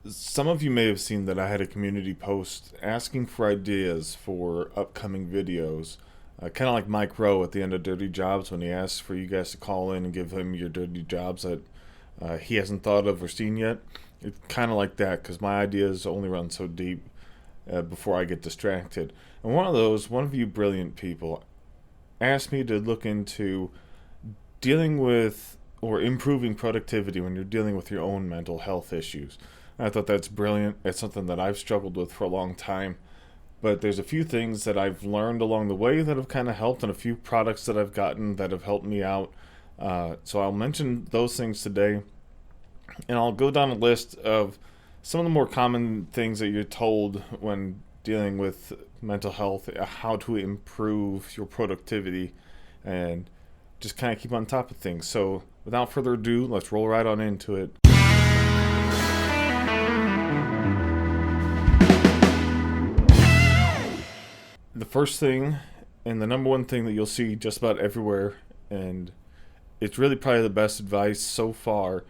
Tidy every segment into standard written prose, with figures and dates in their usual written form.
Some of you may have seen that I had a community post asking for ideas for upcoming videos. Kind of like Mike Rowe at the end of Dirty Jobs when he asks for you guys to call in and give him your dirty jobs that he hasn't thought of or seen yet. It's kind of like that because my ideas only run so deep before I get distracted. And one of you brilliant people, asked me to look into dealing with or improving productivity when you're dealing with your own mental health issues. I thought that's brilliant. It's something that I've struggled with for a long time. But there's a few things that I've learned along the way that have kind of helped, and a few products that I've gotten that have helped me out. So I'll mention those things today, and I'll go down a list of some of the more common things that you're told when dealing with mental health, how to improve your productivity, and just kind of keep on top of things. So without further ado, let's roll right on into it. The first thing, and the number one thing that you'll see just about everywhere, and it's really probably the best advice so far,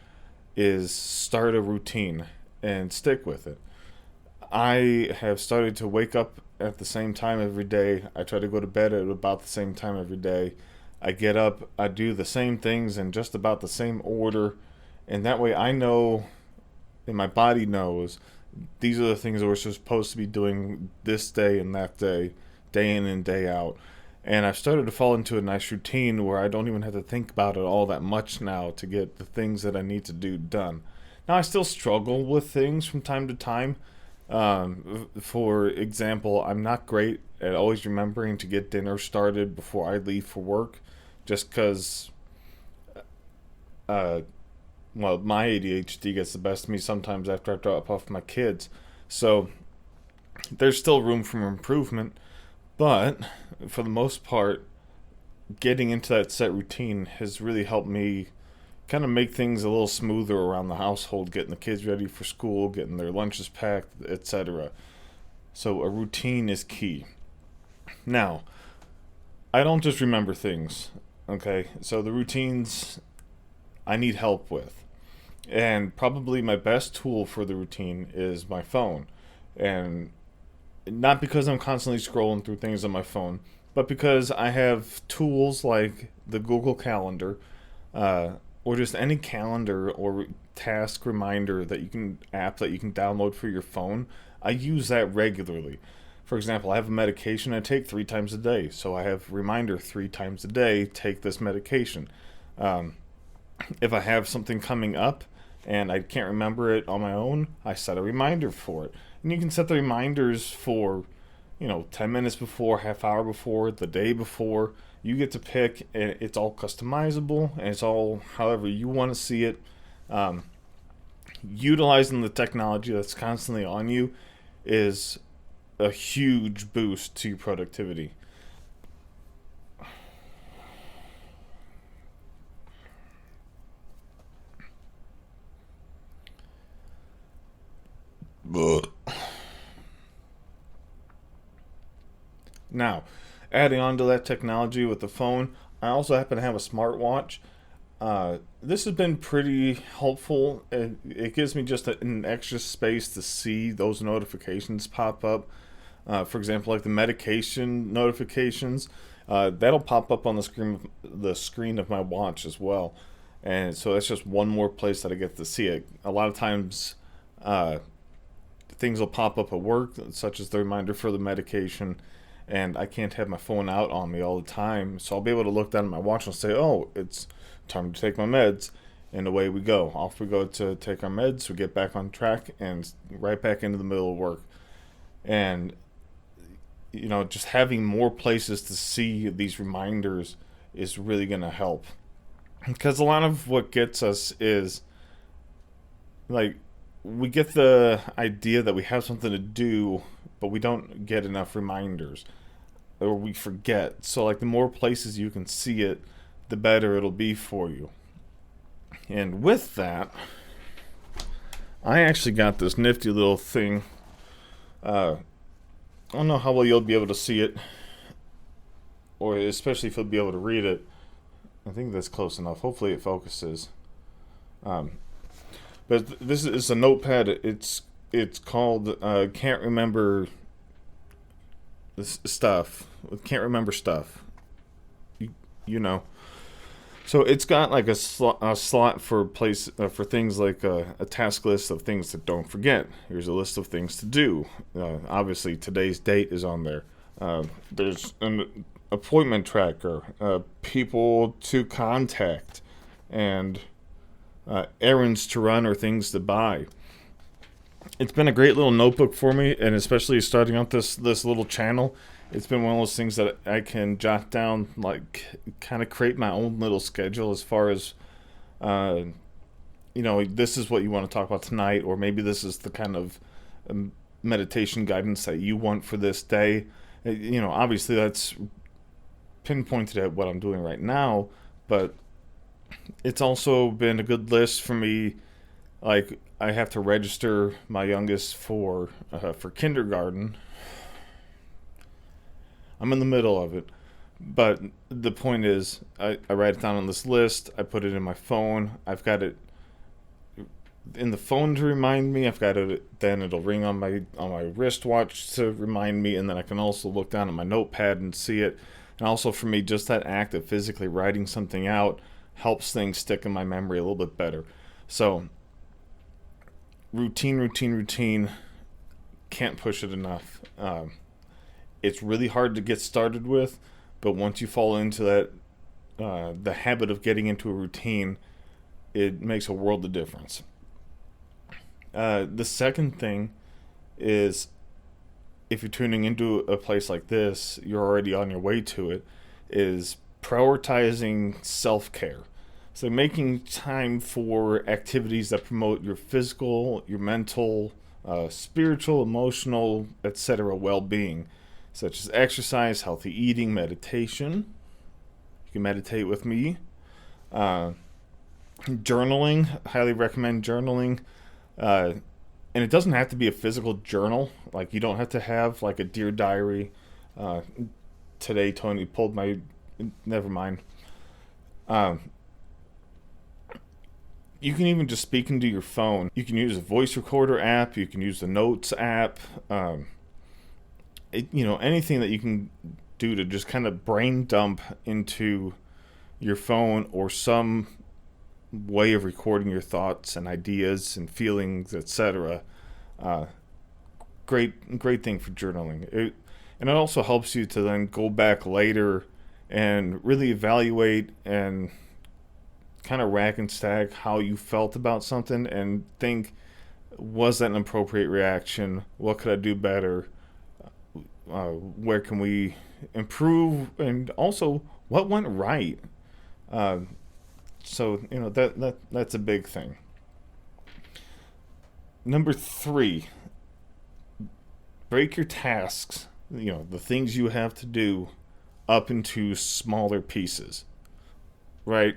is start a routine and stick with it. I have started to wake up at the same time every day. I try to go to bed at about the same time every day. I get up, I do the same things in just about the same order, and that way I know, and my body knows, these are the things that we're supposed to be doing this day and that day in and day out. And I've started to fall into a nice routine where I don't even have to think about it all that much now to get the things that I need to do done. Now, I still struggle with things from time to time. For example, I'm not great at always remembering to get dinner started before I leave for work, just because, uh, well, my ADHD gets the best of me sometimes after I drop off my kids. So there's still room for improvement, but for the most part, getting into that set routine has really helped me kind of make things a little smoother around the household, getting the kids ready for school, getting their lunches packed, etc. So a routine is key. Now, I don't just remember things, okay? So the routines I need help with. And probably my best tool for the routine is my phone. And not because I'm constantly scrolling through things on my phone, but because I have tools like the Google Calendar, uh, or just any calendar or task reminder that you can app that you can download for your phone. I use that regularly. For example, I have a medication I take 3 times a day, so I have reminder 3 times a day, take this medication. Um, if I have something coming up and I can't remember it on my own, I set a reminder for it. And you can set the reminders for, 10 minutes before, half hour before, the day before. You get to pick, and it's all customizable, and it's all however you want to see it. Um, Utilizing the technology that's constantly on you is a huge boost to your productivity. Now, adding on to that technology with the phone, I also happen to have a smartwatch. This has been pretty helpful. It gives me just an extra space to see those notifications pop up. For example, like the medication notifications, that'll pop up on the screen of my watch as well. And so that's just one more place that I get to see it. A lot of times, uh, things will pop up at work, such as the reminder for the medication, and I can't have my phone out on me all the time. So I'll be able to look down at my watch and say, "Oh, it's time to take my meds," and away we go. Off we go to take our meds. We get back on track and right back into the middle of work. And just having more places to see these reminders is really going to help, because a lot of what gets us is like we get the idea that we have something to do, but we don't get enough reminders, or we forget. So, like, the more places you can see it, the better it'll be for you. And with that, I actually got this nifty little thing. I don't know how well you'll be able to see it, or especially if you'll be able to read it. I think that's close enough. Hopefully, it focuses. Um, But this is a notepad. It's called can't remember this stuff. Can't remember stuff. You, you know. So it's got like a slot for for things like a task list of things to don't forget. Here's a list of things to do. Obviously, today's date is on there. There's an appointment tracker, people to contact, and errands to run or things to buy. It's been a great little notebook for me, and especially starting out this little channel, it's been one of those things that I can jot down, like kind of create my own little schedule as far as, uh, this is what you want to talk about tonight, or maybe this is the kind of meditation guidance that you want for this day. Obviously that's pinpointed at what I'm doing right now, but it's also been a good list for me. Like, I have to register my youngest for kindergarten. I'm in the middle of it, but the point is, I write it down on this list. I put it in my phone. I've got it in the phone to remind me. I've got it. Then it'll ring on my wristwatch to remind me, and then I can also look down at my notepad and see it. And also for me, just that act of physically writing something out helps things stick in my memory a little bit better. So routine. Can't push it enough. It's really hard to get started with, but once you fall into that, the habit of getting into a routine, it makes a world of difference. The second thing is, if you're tuning into a place like this, you're already on your way to it, is prioritizing self-care. So making time for activities that promote your physical, your mental, spiritual, emotional, etc. well-being, such as exercise, healthy eating, meditation. You can meditate with me. Journaling, highly recommend journaling. And it doesn't have to be a physical journal. Like, you don't have to have like a Dear Diary. Today, Tony pulled my... Never mind. You can even just speak into your phone. You can use a voice recorder app. You can use the Notes app. Anything that you can do to just kind of brain dump into your phone, or some way of recording your thoughts and ideas and feelings, etc. Great thing for journaling. And it also helps you to then go back later and really evaluate and kind of rack and stack how you felt about something, and think, was that an appropriate reaction? What could I do better? Where can we improve? And also, what went right? So that's a big thing. Number 3, break your tasks, the things you have to do, up into smaller pieces, right?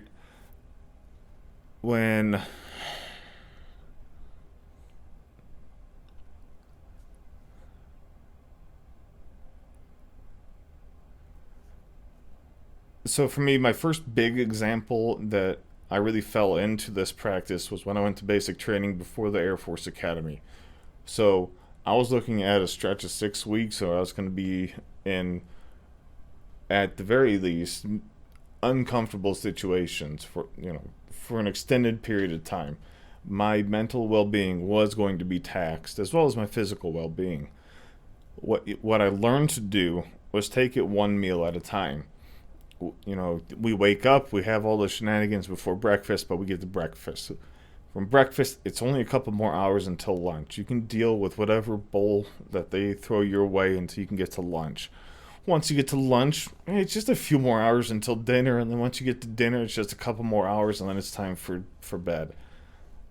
So for me, my first big example that I really fell into this practice was when I went to basic training before the Air Force Academy. So I was looking at a stretch of 6 weeks, so I was going to be in, at the very least, uncomfortable situations for an extended period of time. My mental well-being was going to be taxed, as well as my physical well-being. What I learned to do was take it one meal at a time. We wake up, we have all the shenanigans before breakfast, but we get to breakfast. From breakfast, it's only a couple more hours until lunch. You can deal with whatever bowl that they throw your way until you can get to lunch. Once you get to lunch, it's just a few more hours until dinner, and then once you get to dinner, it's just a couple more hours, and then it's time for bed.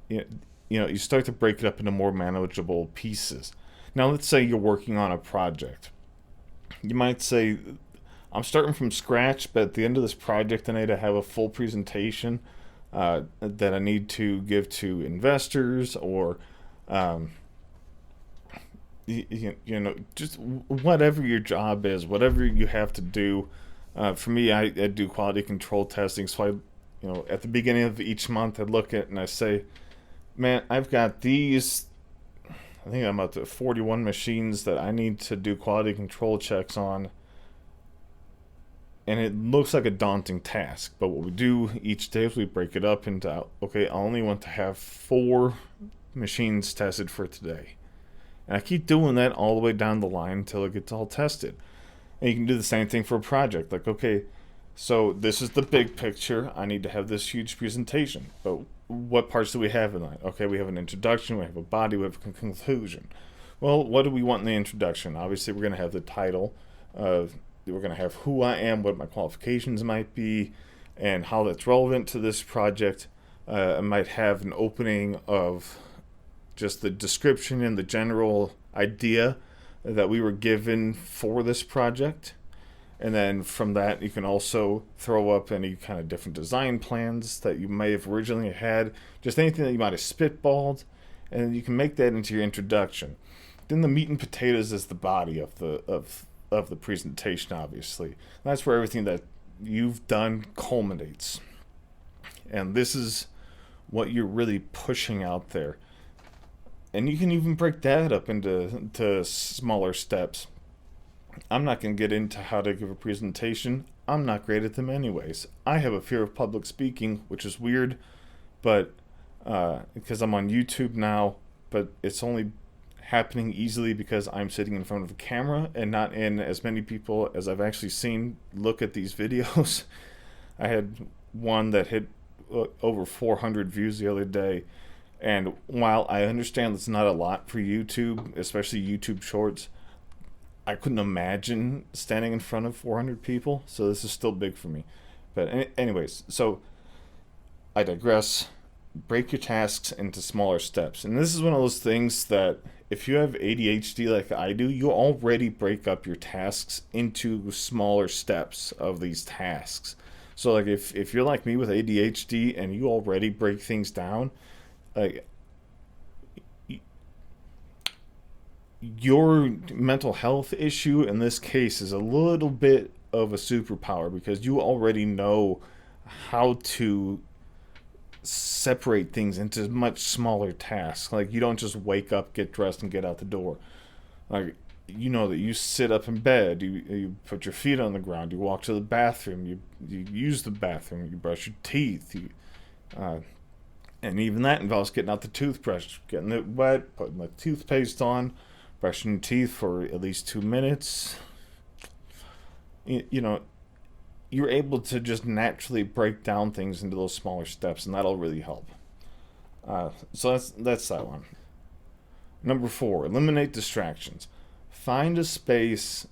You start to break it up into more manageable pieces. Now, let's say you're working on a project. You might say, I'm starting from scratch, but at the end of this project, I need to have a full presentation that I need to give to investors, or just whatever your job is, whatever you have to do. For me, I do quality control testing, so at the beginning of each month, I look at and I say, Man, I've got these. I think I'm up to 41 machines that I need to do quality control checks on, and it looks like a daunting task. But what we do each day is we break it up into, okay, I only want to have 4 machines tested for today. And I keep doing that all the way down the line until it gets all tested. And you can do the same thing for a project. Like, okay, so this is the big picture. I need to have this huge presentation. But what parts do we have in that? Okay, we have an introduction, we have a body, we have a conclusion. Well, what do we want in the introduction? Obviously, we're going to have the title. We're going to have who I am, what my qualifications might be, and how that's relevant to this project. I might have an opening of just the description and the general idea that we were given for this project. And then from that, you can also throw up any kind of different design plans that you may have originally had, just anything that you might have spitballed, and you can make that into your introduction. Then the meat and potatoes is the body of the presentation, obviously. That's where everything that you've done culminates. And this is what you're really pushing out there. And you can even break that up into smaller steps. I'm not going to get into how to give a presentation. I'm not great at them anyways. I have a fear of public speaking, which is weird, but because I'm on YouTube now, but it's only happening easily because I'm sitting in front of a camera and not in as many people as I've actually seen look at these videos. I had one that hit over 400 views the other day. And while I understand it's not a lot for YouTube, especially YouTube Shorts, I couldn't imagine standing in front of 400 people, so this is still big for me. But anyways, so I digress. Break your tasks into smaller steps. And this is one of those things that if you have ADHD like I do, you already break up your tasks into smaller steps of these tasks. So like if you're like me with ADHD and you already break things down, like your mental health issue in this case is a little bit of a superpower because you already know how to separate things into much smaller tasks. Like you don't just wake up, get dressed, and get out the door. Like you know that you sit up in bed, you put your feet on the ground, you walk to the bathroom, you use the bathroom, you brush your teeth, and even that involves getting out the toothbrush, getting it wet, putting the toothpaste on, brushing your teeth for at least 2 minutes. You know, you're able to just naturally break down things into those smaller steps, and that'll really help. So that's that one. Number 4, eliminate distractions. Find a space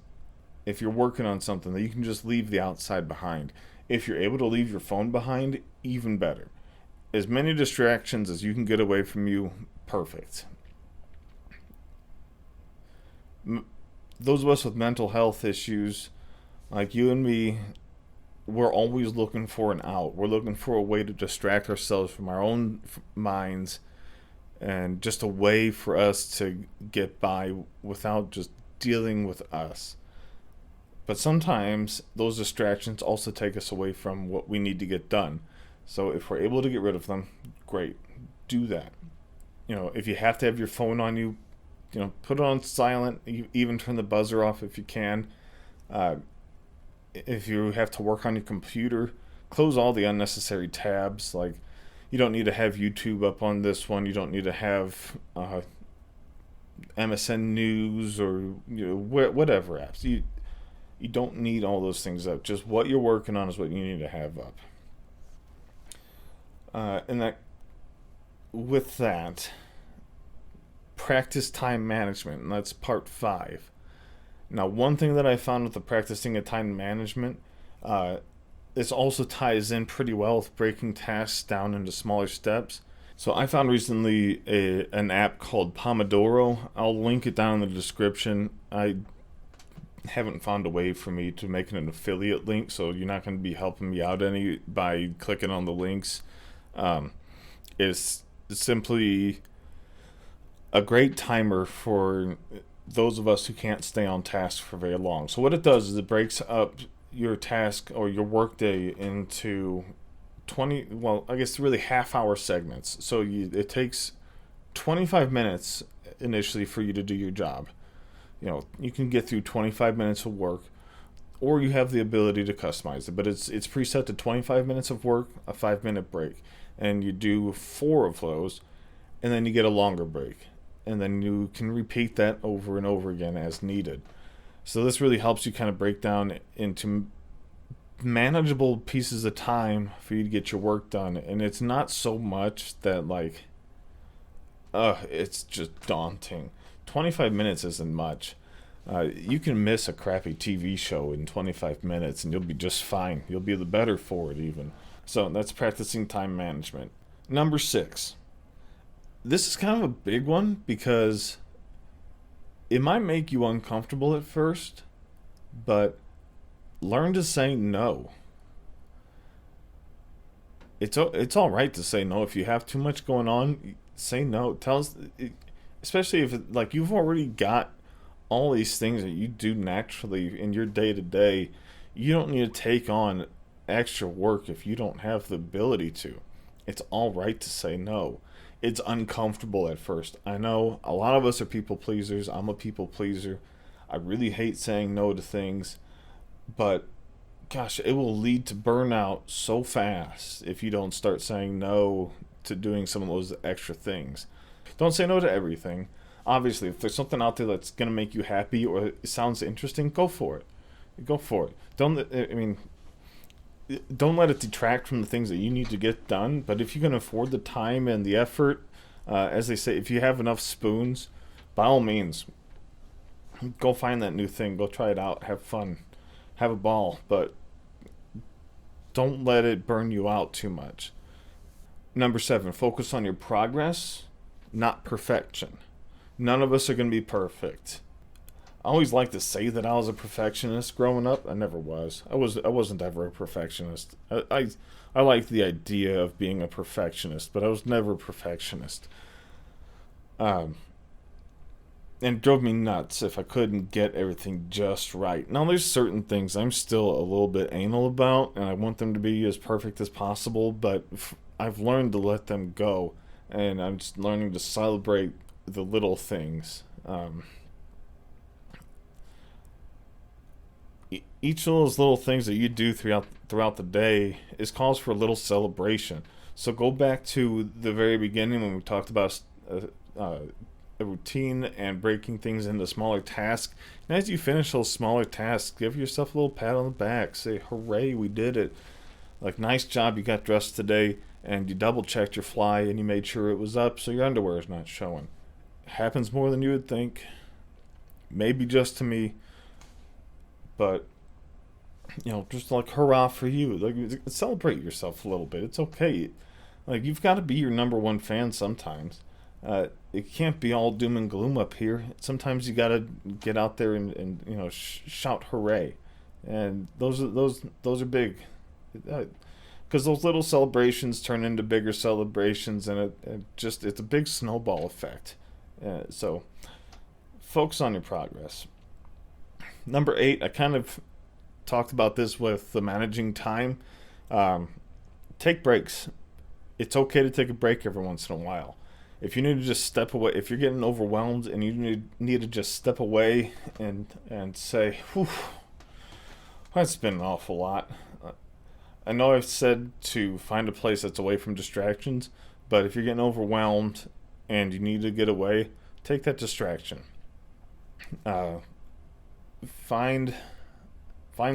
if you're working on something that you can just leave the outside behind. If you're able to leave your phone behind, even better. As many distractions as you can get away from you, perfect. Those of us with mental health issues, like you and me, we're always looking for an out. We're looking for a way to distract ourselves from our own minds and just a way for us to get by without just dealing with us. But sometimes those distractions also take us away from what we need to get done. So if we're able to get rid of them, great. Do that. You know, if you have to have your phone on you, put it on silent. Even turn the buzzer off if you can. If you have to work on your computer, close all the unnecessary tabs. Like, you don't need to have YouTube up on this one. You don't need to have MSN News or whatever apps. You don't need all those things up. Just what you're working on is what you need to have up. And that, with that, practice time management, and that's part 5. Now, one thing that I found with the practicing of time management, this also ties in pretty well with breaking tasks down into smaller steps. So I found recently an app called Pomodoro. I'll link it down in the description. I haven't found a way for me to make it an affiliate link, so you're not going to be helping me out any by clicking on the links. It's simply a great timer for those of us who can't stay on task for very long. So what it does is it breaks up your task or your workday into I guess really half-hour segments. So it takes 25 minutes initially for you to do your job. You can get through 25 minutes of work, or you have the ability to customize it. But it's preset to 25 minutes of work, a 5-minute break, and you do 4 of those, and then you get a longer break, and then you can repeat that over and over again as needed. So this really helps you kind of break down into manageable pieces of time for you to get your work done, and it's not so much that it's just daunting. 25 minutes isn't much. You can miss a crappy TV show in 25 minutes and you'll be just fine. You'll be the better for it even. So that's practicing time management. Number 6. This is kind of a big one because it might make you uncomfortable at first, but learn to say no. It's all right to say no if you have too much going on. Say no. Tell us, especially if you've already got all these things that you do naturally in your day to day. You don't need to take on extra work if you don't have the ability to. It's all right to say no. It's uncomfortable at first. I know a lot of us are people pleasers. I'm a people pleaser. I really hate saying no to things, but gosh, it will lead to burnout so fast if you don't start saying no to doing some of those extra things. Don't say no to everything. Obviously, if there's something out there that's going to make you happy or it sounds interesting, go for it. Go for it. Don't let it detract from the things that you need to get done. But if you can afford the time and the effort, as they say, if you have enough spoons, by all means, go find that new thing. Go try it out. Have fun. Have a ball. But don't let it burn you out too much. Number 7, focus on your progress, not perfection. None of us are going to be perfect. I always like to say that I was a perfectionist growing up. I never was. I wasn't ever a perfectionist. I liked the idea of being a perfectionist, but I was never a perfectionist. And it drove me nuts if I couldn't get everything just right. Now, there's certain things I'm still a little bit anal about, and I want them to be as perfect as possible, but I've learned to let them go, and I'm just learning to celebrate the little things. Each of those little things that you do throughout the day is cause for a little celebration. So go back to the very beginning when we talked about a routine and breaking things into smaller tasks. And as you finish those smaller tasks, give yourself a little pat on the back. Say, hooray, we did it. Nice job, you got dressed today and you double checked your fly and you made sure it was up so your underwear is not showing. Happens more than you would think. Maybe just to me. But, just hurrah for you. Celebrate yourself a little bit. It's okay. You've got to be your number one fan sometimes. It can't be all doom and gloom up here. Sometimes you got to get out there and shout hooray. And those are big. Because those little celebrations turn into bigger celebrations, and it's a big snowball effect. So focus on your progress. Number 8, I kind of talked about this with the managing time. Take breaks. It's okay to take a break every once in a while. If you need to just step away, if you're getting overwhelmed and you need to just step away and say, whew, that's been an awful lot. I know I've said to find a place that's away from distractions, but if you're getting overwhelmed and you need to get away, take that distraction. Find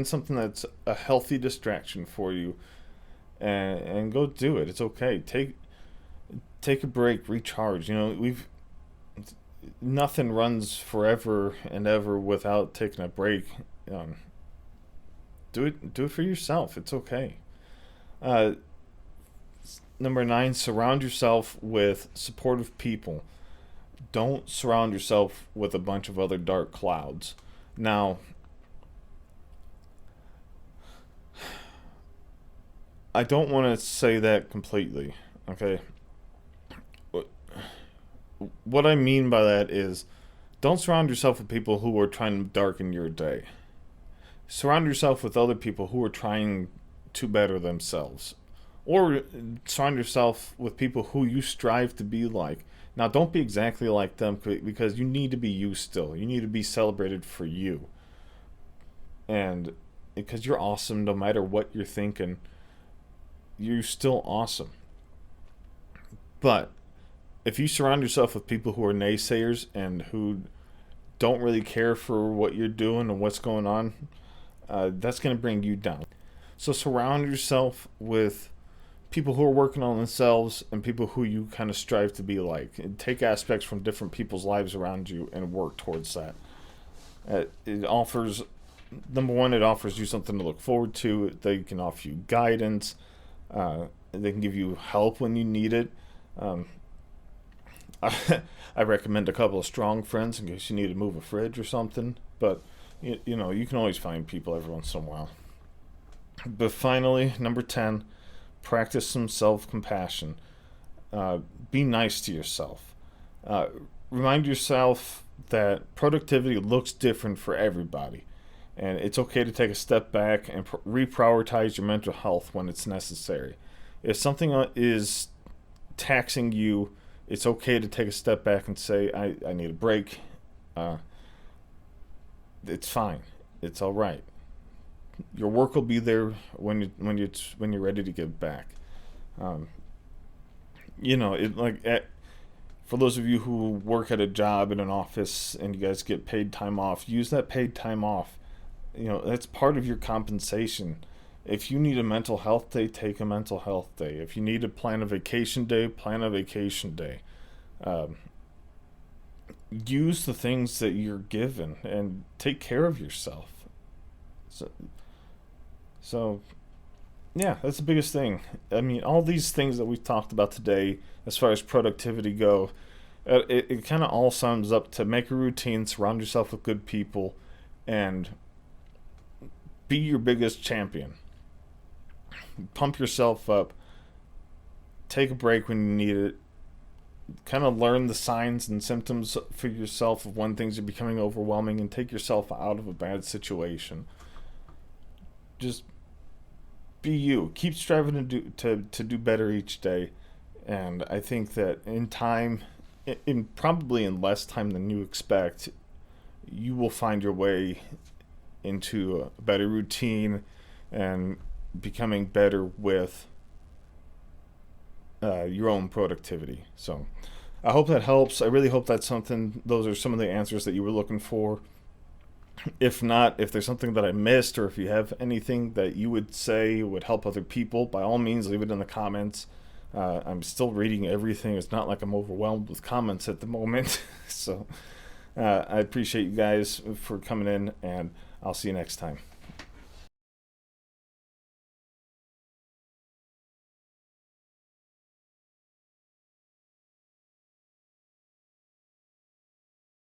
something that's a healthy distraction for you, and go do it. It's okay. Take a break, recharge. Nothing runs forever and ever without taking a break. Do it for yourself. It's okay. Number 9, surround yourself with supportive people. Don't surround yourself with a bunch of other dark clouds. Now, I don't want to say that completely, okay? What I mean by that is, don't surround yourself with people who are trying to darken your day. Surround yourself with other people who are trying to better themselves. or surround yourself with people who you strive to be like. Now, don't be exactly like them, because you need to be you still. You need to be celebrated for you. And because you're awesome no matter what you're thinking, you're still awesome. But if you surround yourself with people who are naysayers and who don't really care for what you're doing and what's going on, that's going to bring you down. So surround yourself with people who are working on themselves and people who you kind of strive to be like. And take aspects from different people's lives around you and work towards that. It offers, number one, it offers you something to look forward to. They can offer you guidance. They can give you help when you need it. I recommend a couple of strong friends in case you need to move a fridge or something. But, you know, you can always find people every once in a while. But finally, number 10, practice some self-compassion. Be nice to yourself. Remind yourself that productivity looks different for everybody. And it's okay to take a step back and reprioritize your mental health when it's necessary. If something is taxing you, it's okay to take a step back and say, I need a break. It's fine. It's all right. Your work will be there when you're ready to give back. You know, for those of you who work at a job in an office and you guys get paid time off, use that paid time off. You know, that's part of your compensation. If you need a mental health day, take a mental health day. If you need to plan a vacation day, plan a vacation day. Use the things that you're given and take care of yourself. So yeah, that's the biggest thing. I mean, all these things that we've talked about today, as far as productivity go, it kind of all sums up to make a routine, surround yourself with good people, and be your biggest champion. Pump yourself up. Take a break when you need it. Kind of learn the signs and symptoms for yourself of when things are becoming overwhelming, and take yourself out of a bad situation. Just be you. Keep striving to do better each day. And I think that in time, probably in less time than you expect, you will find your way into a better routine and becoming better with your own productivity. So I hope that helps. I really hope that's something, those are some of the answers that you were looking for. If not, if there's something that I missed, or if you have anything that you would say would help other people, by all means, leave it in the comments. I'm still reading everything. It's not like I'm overwhelmed with comments at the moment. So I appreciate you guys for coming in, and I'll see you next time.